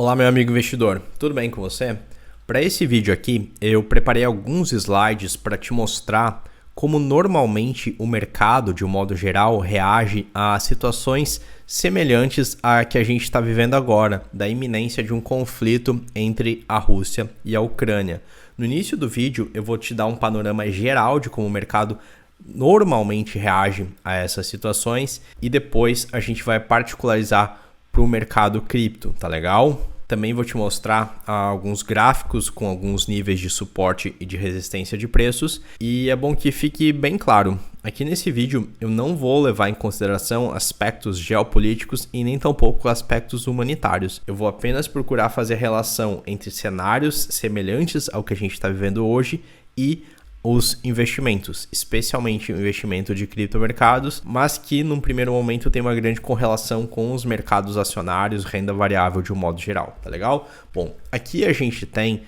Olá, meu amigo investidor, tudo bem com você? Para esse vídeo aqui, eu preparei alguns slides para te mostrar como normalmente o mercado, de um modo geral, reage a situações semelhantes à que a gente está vivendo agora, da iminência de um conflito entre a Rússia e a Ucrânia. No início do vídeo, eu vou te dar um panorama geral de como o mercado normalmente reage a essas situações e depois a gente vai particularizar para o mercado cripto, tá legal? Também vou te mostrar alguns gráficos com alguns níveis de suporte e de resistência de preços e é bom que fique bem claro. Aqui nesse vídeo eu não vou levar em consideração aspectos geopolíticos e nem tampouco aspectos humanitários. Eu vou apenas procurar fazer relação entre cenários semelhantes ao que a gente está vivendo hoje e os investimentos, especialmente o investimento de criptomercados, mas que num primeiro momento tem uma grande correlação com os mercados acionários, renda variável de um modo geral, tá legal? Bom, aqui a gente tem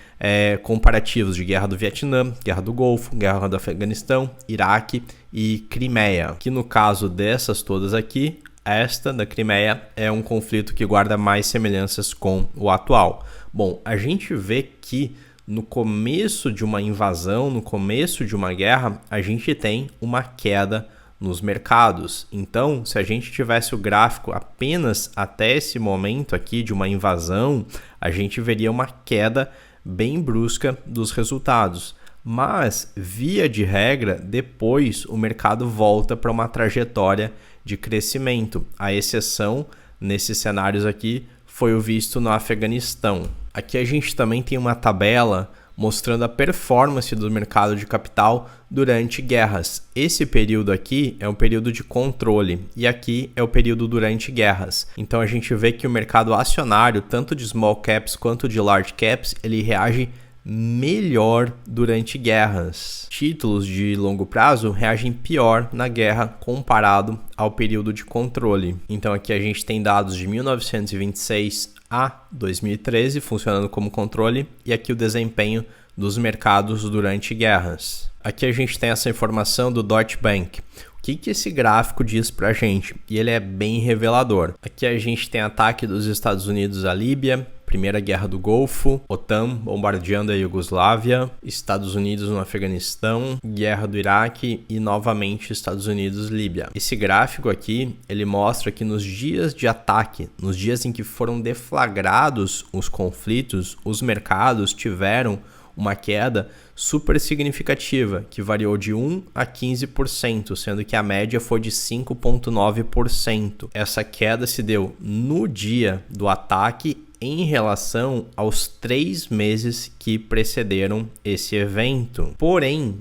comparativos de guerra do Vietnã, guerra do Golfo, guerra do Afeganistão, Iraque e Crimeia, que no caso dessas todas aqui, esta da Crimeia é um conflito que guarda mais semelhanças com o atual. Bom, a gente vê que no começo de uma invasão, no começo de uma guerra, a gente tem uma queda nos mercados. Então, se a gente tivesse o gráfico apenas até esse momento aqui de uma invasão, a gente veria uma queda bem brusca dos resultados. Mas, via de regra, depois o mercado volta para uma trajetória de crescimento. A exceção, nesses cenários aqui, foi o visto no Afeganistão. Aqui a gente também tem uma tabela mostrando a performance do mercado de capital durante guerras. Esse período aqui é um período de controle e aqui é o período durante guerras. Então a gente vê que o mercado acionário, tanto de small caps quanto de large caps, ele reage melhor durante guerras. Títulos de longo prazo reagem pior na guerra comparado ao período de controle. Então aqui a gente tem dados de 1926 a 2013 funcionando como controle e aqui o desempenho dos mercados durante guerras. Aqui a gente tem essa informação do Deutsche Bank. O que esse gráfico diz pra gente? E ele é bem revelador. Aqui a gente tem ataque dos Estados Unidos à Líbia, Primeira Guerra do Golfo, OTAN bombardeando a Iugoslávia, Estados Unidos no Afeganistão, Guerra do Iraque e novamente Estados Unidos Líbia. Esse gráfico aqui, ele mostra que nos dias de ataque, nos dias em que foram deflagrados os conflitos, os mercados tiveram uma queda super significativa, que variou de 1 a 15%, sendo que a média foi de 5,9%. Essa queda se deu no dia do ataque em relação aos 3 meses que precederam esse evento. Porém,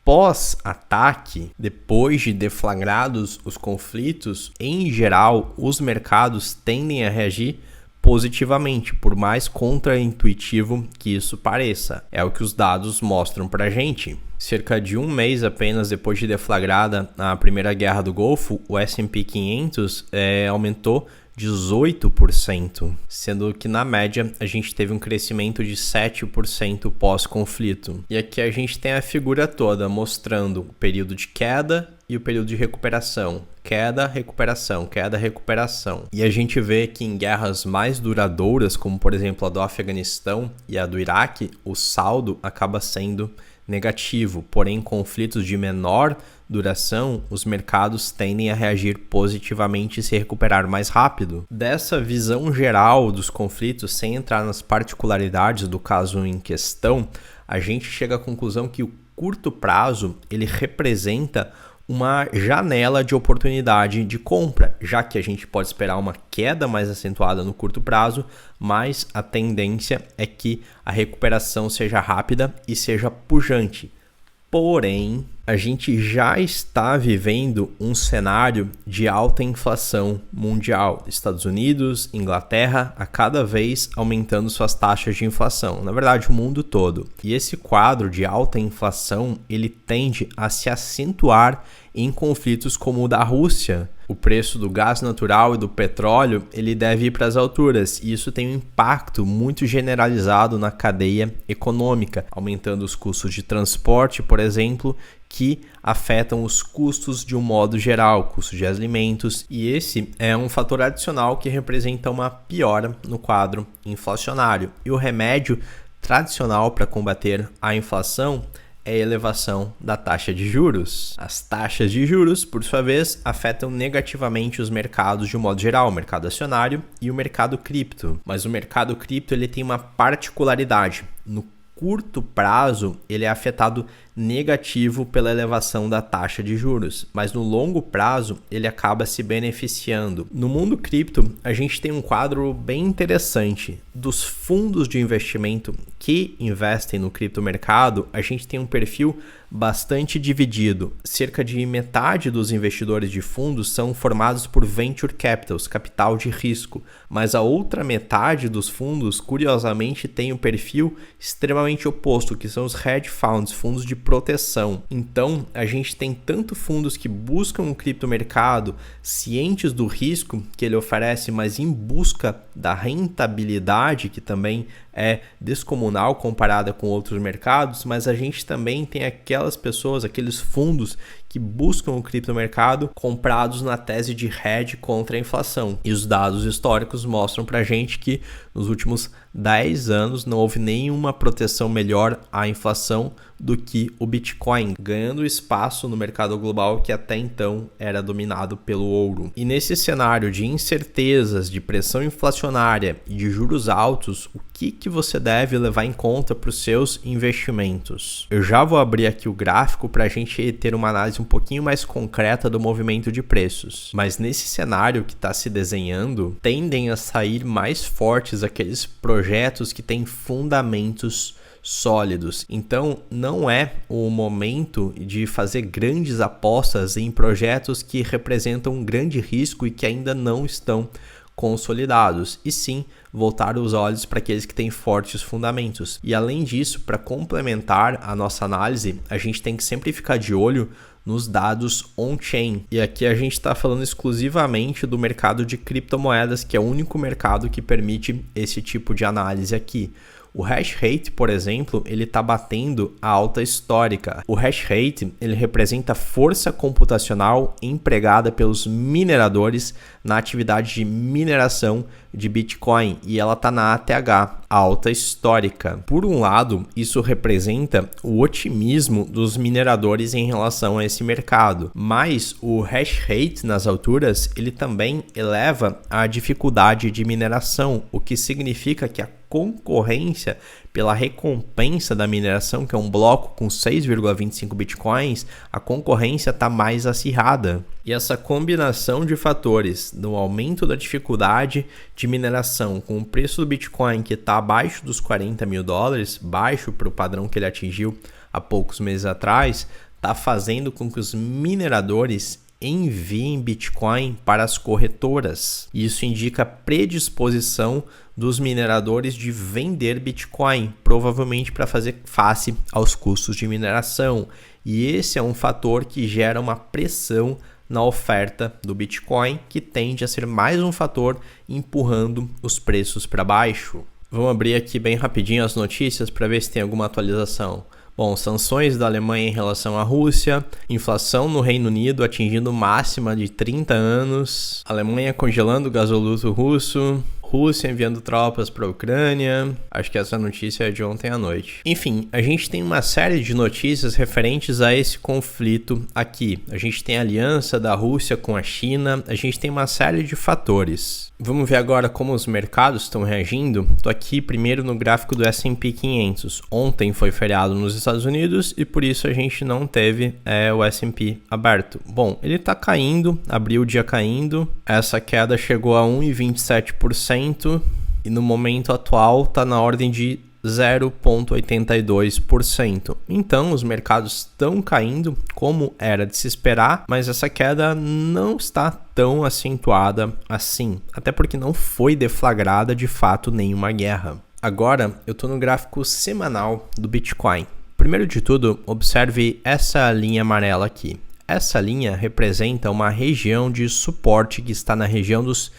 pós-ataque, depois de deflagrados os conflitos, em geral, os mercados tendem a reagir positivamente, por mais contraintuitivo que isso pareça. É o que os dados mostram pra gente. Cerca de um mês apenas depois de deflagrada a Primeira Guerra do Golfo, o S&P 500 aumentou 18%, sendo que na média a gente teve um crescimento de 7% pós-conflito. E aqui a gente tem a figura toda mostrando o período de queda e o período de recuperação. Queda, recuperação, queda, recuperação. E a gente vê que em guerras mais duradouras, como por exemplo a do Afeganistão e a do Iraque, o saldo acaba sendo negativo, porém em conflitos de menor duração, os mercados tendem a reagir positivamente e se recuperar mais rápido. Dessa visão geral dos conflitos, sem entrar nas particularidades do caso em questão, a gente chega à conclusão que o curto prazo ele representa uma janela de oportunidade de compra, já que a gente pode esperar uma queda mais acentuada no curto prazo, mas a tendência é que a recuperação seja rápida e seja pujante. Porém, a gente já está vivendo um cenário de alta inflação mundial. Estados Unidos, Inglaterra, a cada vez aumentando suas taxas de inflação. Na verdade, o mundo todo. E esse quadro de alta inflação, ele tende a se acentuar em conflitos como o da Rússia. O preço do gás natural e do petróleo, ele deve ir para as alturas. E isso tem um impacto muito generalizado na cadeia econômica, aumentando os custos de transporte, por exemplo, que afetam os custos de um modo geral, custos de alimentos, e esse é um fator adicional que representa uma piora no quadro inflacionário. E o remédio tradicional para combater a inflação é a elevação da taxa de juros. As taxas de juros, por sua vez, afetam negativamente os mercados de um modo geral, o mercado acionário e o mercado cripto. Mas o mercado cripto ele tem uma particularidade. No curto prazo, ele é afetado negativo pela elevação da taxa de juros, mas no longo prazo ele acaba se beneficiando. No mundo cripto, a gente tem um quadro bem interessante. Dos fundos de investimento que investem no criptomercado, a gente tem um perfil bastante dividido. Cerca de metade dos investidores de fundos são formados por venture capitals, capital de risco, mas a outra metade dos fundos, curiosamente, tem um perfil extremamente oposto, que são os hedge funds, fundos de proteção. Então, a gente tem tanto fundos que buscam o criptomercado cientes do risco que ele oferece, mas em busca da rentabilidade, que também é descomunal comparada com outros mercados, mas a gente também tem aquelas pessoas, aqueles fundos que buscam o criptomercado comprados na tese de hedge contra a inflação. E os dados históricos mostram pra gente que nos últimos 10 anos não houve nenhuma proteção melhor à inflação do que o Bitcoin, ganhando espaço no mercado global que até então era dominado pelo ouro. E nesse cenário de incertezas, de pressão inflacionária e de juros altos, o que você deve levar em conta para os seus investimentos? Eu já vou abrir aqui o gráfico para a gente ter uma análise um pouquinho mais concreta do movimento de preços. Mas nesse cenário que está se desenhando, tendem a sair mais fortes aqueles projetos que têm fundamentos sólidos. Então, não é o momento de fazer grandes apostas em projetos que representam um grande risco e que ainda não estão consolidados, e sim voltar os olhos para aqueles que têm fortes fundamentos. E além disso, para complementar a nossa análise, a gente tem que sempre ficar de olho nos dados on-chain. E aqui a gente está falando exclusivamente do mercado de criptomoedas, que é o único mercado que permite esse tipo de análise aqui. O hash rate, por exemplo, ele está batendo a alta histórica. O hash rate ele representa a força computacional empregada pelos mineradores na atividade de mineração de Bitcoin, e ela está na ATH, alta histórica. Por um lado, isso representa o otimismo dos mineradores em relação a esse mercado, mas o hash rate nas alturas ele também eleva a dificuldade de mineração, o que significa que a concorrência pela recompensa da mineração, que é um bloco com 6,25 bitcoins, a concorrência está mais acirrada. E essa combinação de fatores do aumento da dificuldade de mineração com o preço do Bitcoin que está abaixo dos $40 mil, baixo para o padrão que ele atingiu há poucos meses atrás, está fazendo com que os mineradores enviem Bitcoin para as corretoras. Isso indica predisposição dos mineradores de vender Bitcoin, provavelmente para fazer face aos custos de mineração. E esse é um fator que gera uma pressão na oferta do Bitcoin, que tende a ser mais um fator empurrando os preços para baixo. Vamos abrir aqui bem rapidinho as notícias para ver se tem alguma atualização. Bom, sanções da Alemanha em relação à Rússia, inflação no Reino Unido atingindo máxima de 30 anos, Alemanha congelando o gasoduto russo, Rússia enviando tropas para a Ucrânia. Acho que essa notícia é de ontem à noite. Enfim, a gente tem uma série de notícias referentes a esse conflito aqui. A gente tem a aliança da Rússia com a China, a gente tem uma série de fatores. Vamos ver agora como os mercados estão reagindo. Estou aqui primeiro no gráfico do S&P 500. Ontem foi feriado nos Estados Unidos e por isso a gente não teve o S&P aberto. Bom, ele está caindo, abriu o dia caindo. Essa queda chegou a 1,27%. E no momento atual está na ordem de 0,82%. Então os mercados estão caindo como era de se esperar, mas essa queda não está tão acentuada assim, até porque não foi deflagrada de fato nenhuma guerra. Agora eu estou no gráfico semanal do Bitcoin. Primeiro de tudo, observe essa linha amarela aqui. Essa linha representa uma região de suporte que está na região dos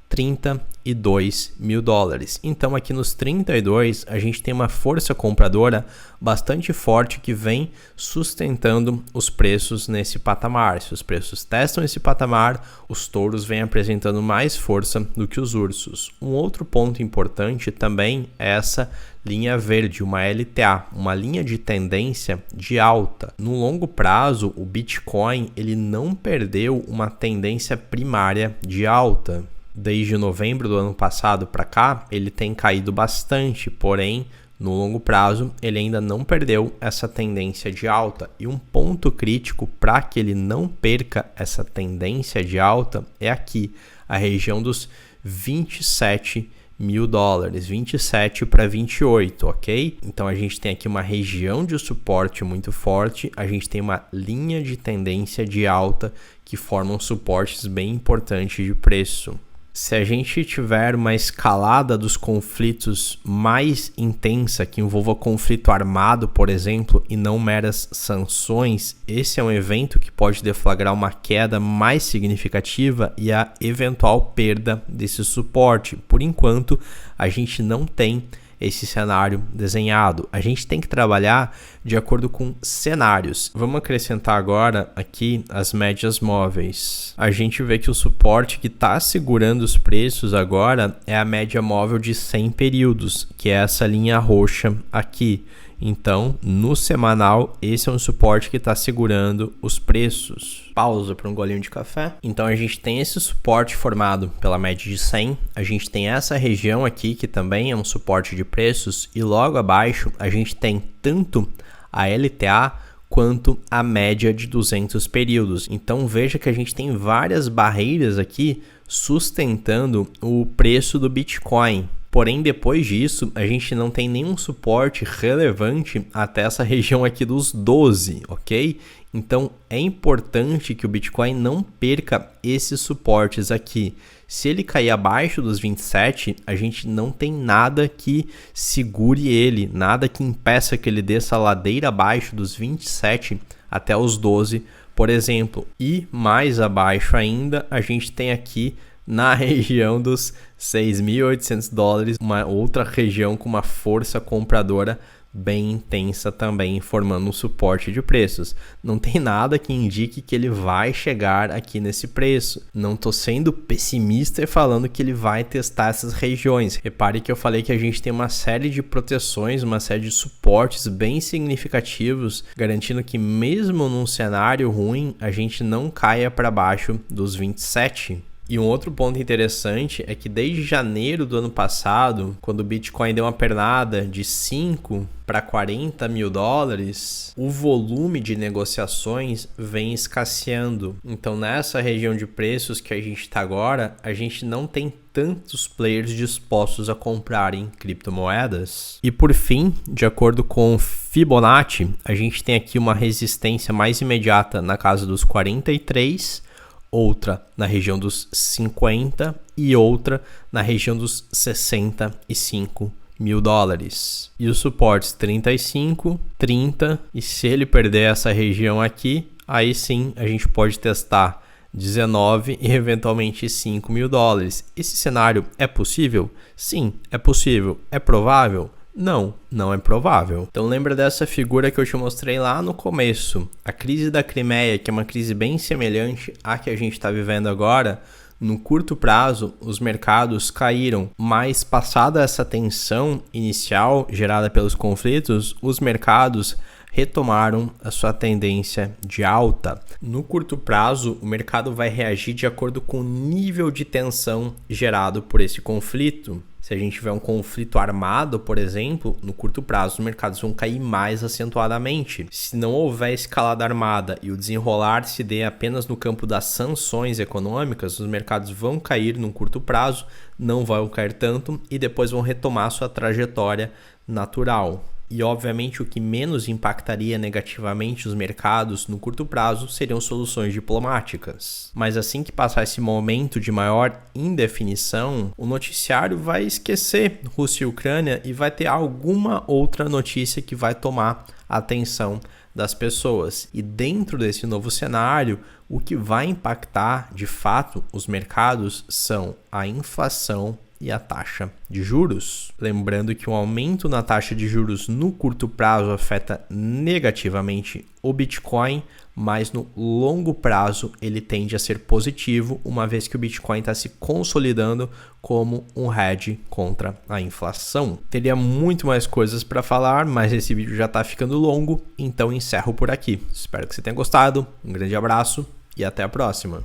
32 mil dólares. Então aqui nos 32 a gente tem uma força compradora bastante forte que vem sustentando os preços nesse patamar. Se os preços testam esse patamar, os touros vêm apresentando mais força do que os ursos. Um outro ponto importante também é essa linha verde, uma LTA, uma linha de tendência de alta. No longo prazo, o Bitcoin ele não perdeu uma tendência primária de alta. Desde novembro do ano passado para cá, ele tem caído bastante, porém, no longo prazo, ele ainda não perdeu essa tendência de alta. E um ponto crítico para que ele não perca essa tendência de alta é aqui, a região dos 27 mil dólares, 27 para 28, ok? Então a gente tem aqui uma região de suporte muito forte, a gente tem uma linha de tendência de alta que formam suportes bem importantes de preço. Se a gente tiver uma escalada dos conflitos mais intensa, que envolva conflito armado, por exemplo, e não meras sanções, esse é um evento que pode deflagrar uma queda mais significativa e a eventual perda desse suporte. Por enquanto, a gente não tem esse cenário desenhado. A gente tem que trabalhar de acordo com cenários. Vamos acrescentar agora aqui as médias móveis. A gente vê que o suporte que está segurando os preços agora é a média móvel de 100 períodos, que é essa linha roxa aqui. Então, no semanal, esse é um suporte que está segurando os preços. Pausa para um golinho de café. Então, a gente tem esse suporte formado pela média de 100. A gente tem essa região aqui, que também é um suporte de preços. E logo abaixo, a gente tem tanto a LTA quanto a média de 200 períodos. Então, veja que a gente tem várias barreiras aqui sustentando o preço do Bitcoin. Porém, depois disso, a gente não tem nenhum suporte relevante até essa região aqui dos 12, ok? Então, é importante que o Bitcoin não perca esses suportes aqui. Se ele cair abaixo dos 27, a gente não tem nada que segure ele, nada que impeça que ele desça a ladeira abaixo dos 27 até os 12, por exemplo. E mais abaixo ainda, a gente tem aqui na região dos 6.800 dólares, uma outra região com uma força compradora bem intensa também, formando um suporte de preços. Não tem nada que indique que ele vai chegar aqui nesse preço. Não estou sendo pessimista e falando que ele vai testar essas regiões. Repare que eu falei que a gente tem uma série de proteções, uma série de suportes bem significativos, garantindo que mesmo num cenário ruim, a gente não caia para baixo dos 27. E um outro ponto interessante é que desde janeiro do ano passado, quando o Bitcoin deu uma pernada de 5 para 40 mil dólares, o volume de negociações vem escasseando. Então, nessa região de preços que a gente está agora, a gente não tem tantos players dispostos a comprarem criptomoedas. E por fim, de acordo com Fibonacci, a gente tem aqui uma resistência mais imediata na casa dos 43, outra na região dos 50 e outra na região dos 65 mil dólares. E os suportes 35, 30, e se ele perder essa região aqui, aí sim a gente pode testar 19 e eventualmente 5 mil dólares. Esse cenário é possível? Sim, é possível. É provável? Não, não é provável. Então lembra dessa figura que eu te mostrei lá no começo. A crise da Crimeia, que é uma crise bem semelhante à que a gente está vivendo agora. No curto prazo, os mercados caíram, mas passada essa tensão inicial gerada pelos conflitos, os mercados retomaram a sua tendência de alta. No curto prazo, o mercado vai reagir de acordo com o nível de tensão gerado por esse conflito. Se a gente tiver um conflito armado, por exemplo, no curto prazo os mercados vão cair mais acentuadamente. Se não houver escalada armada e o desenrolar se dê apenas no campo das sanções econômicas, os mercados vão cair no curto prazo, não vão cair tanto e depois vão retomar sua trajetória natural. E, obviamente, o que menos impactaria negativamente os mercados no curto prazo seriam soluções diplomáticas. Mas assim que passar esse momento de maior indefinição, o noticiário vai esquecer Rússia e Ucrânia e vai ter alguma outra notícia que vai tomar a atenção das pessoas. E dentro desse novo cenário, o que vai impactar de fato os mercados são a inflação e a taxa de juros. Lembrando que um aumento na taxa de juros no curto prazo afeta negativamente o Bitcoin, mas no longo prazo ele tende a ser positivo, uma vez que o Bitcoin está se consolidando como um hedge contra a inflação. Teria muito mais coisas para falar, mas esse vídeo já está ficando longo, então encerro por aqui. Espero que você tenha gostado, um grande abraço e até a próxima.